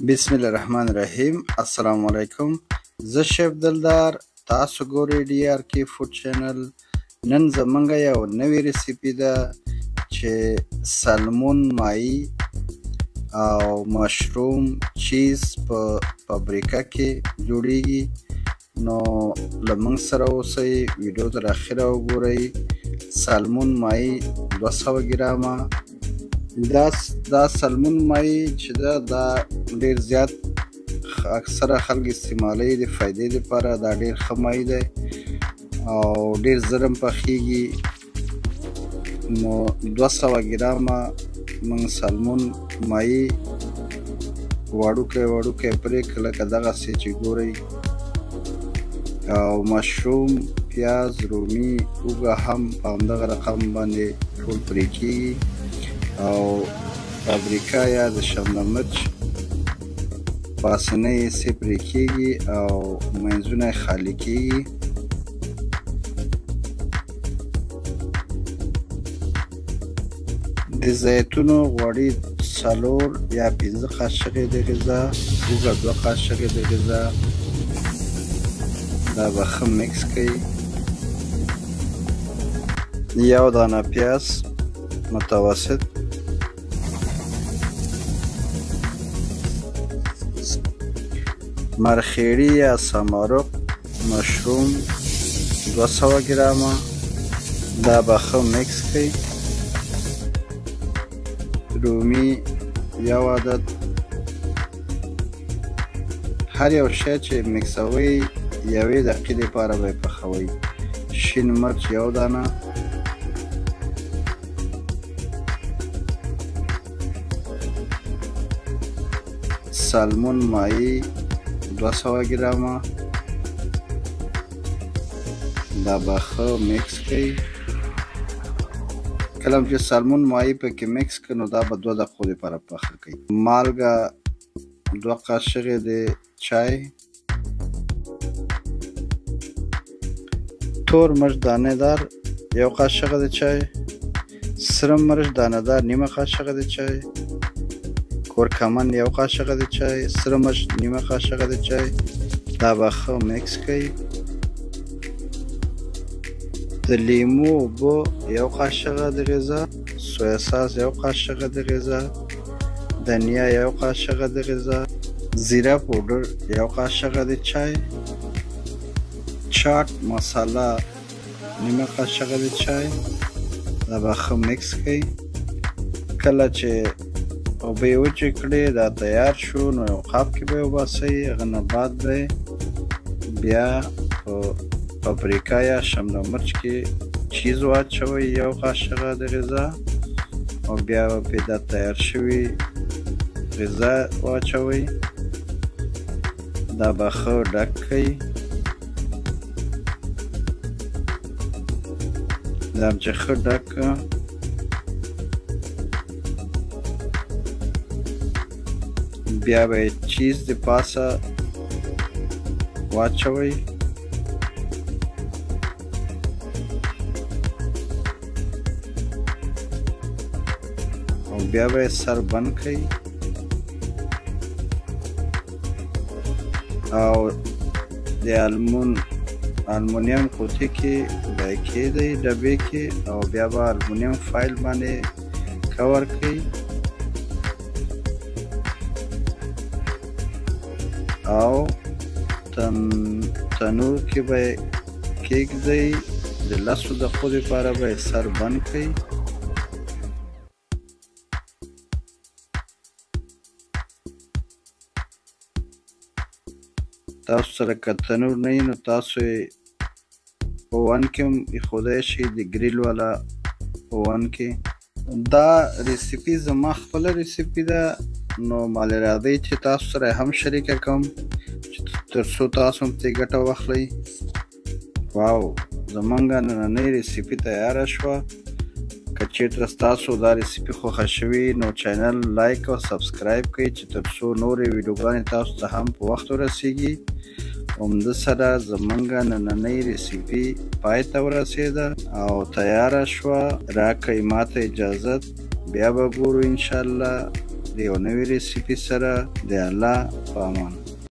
بسم الله الرحمن الرحیم. السلام علیکم. زه شیف دلدار، تاسو ګورئ DRK فوډ چینل. نن زمونږ یو نوې ریسیپي ده چې سالمون ماهی او مشروم چیز په فابریکه کې جوړیږي. نو له موږ سره اوسئ، ویډیو تر اخره وګورئ. سالمون ماهی 200 ګرامه. دا سالمون ماهی چې دا ډیر زیات اکثره خلک استعمالوي د فایدې لپاره. دا ډیر ښه ماهی دی او ډیر زر هم پخیږي. نو 200 ګرامه موږ سالمون ماهی وړوکی پرې کړه لکه دغسې چې ګورئ. او مشروم، پیاز، رومي، اوږه هم په همدغه رقم باندې ټول پرې کېږي. او پابریکا یا د شمله مرچ پاسنۍ حصې پرې کېږي او منځونه یې خالي کېږي. د زیتونو غوړي 4 یا 5 قاشقې د غذا، اوږه 2 قاشقې د غذا. دا به ښه مکس کړئ. یو دانه پیاز متوسط، مرخیړي یا سمارق مشروم 200 ګرامه. دا به ښه مکس کړئ. رومي یو عدد. هر یو شی چې مکسوئ یوې دقیقې لپاره به یې پخوئ. شین مرچ یو دانه. سالمون ماهی 200 ګرامه. دا به ښه مکس کړئ. کله چې سالمون ماهی پکې مکس کړئ نو دا به 2 دقیقو لپاره پخه کړئ. مالګه 2 قاشقې د چای. تور مرچ دانه دار 1 قاشق د چای. سره مرچ دانه دار 1/2 قاشق د چای. کورکمن 1 قاشق د چای. سره مرچ 1/2 قاشق د چای. دا به ښه مکس کړئ. د لیمو اوبه 1 قاشق د غذا. سویا ساس 1 قاشق د غذا. دنیا 1 قاشق د غذا. زیره پودر 1 قاشق د چای. چاټ مساله 1/2 قاشق د چای. دا به ښه مکس کړئ. کله چې اوبه یې وچې کړې دا تیار شو نو یو قاب کې به یې وباسئ. هغه نه بعد به بیا په پاپریکا یا شمله مرچ کې چیز واچوئ 1 قاشق د غذا. او بیا به دا تیار شوي غذا واچوئ. دا به ښه ډک کړئ. دا چې ښه ډک بیا به چیز د پاسه واچوئ. او بیا به سر بند کړئ. او د المونیم قوطي کې به یې کېږدئ ډبې کې. او بیا به المونیم فایل باندې کور کړئ. او تنور کې به یې کېږدئ. د 10 دقیقو لپاره به یې سر بند کړئ. تاسو سره که تنور نه وي نو تاسو یې اوون کې هم ایښودی شئ، د ګریل والا اوون کې. دا ریسیپي زما خپله ریسیپي ده نو مالې راځئ چې تاسو سره هم شریکه کړم تر څو تاسو هم ترې ګټه واخلئ. واو، زمونږ نننۍ ریسیپي تیاره شوه. که چېرته ستاسو دا ریسیپي خوښه شوي نو چینل لایک او سبسکرایب کړئ چې تر څو نورې ویډیوګانې تاسو ته هم په وخت ورسیږي. همده سره زمونږ نننۍ ریسیپي پای ته ورسېده او تیاره شوه. راکئ ماته اجازت، بیا به ګورو انشاءالله د یو نوې ریسیپي سره. د الله په امان.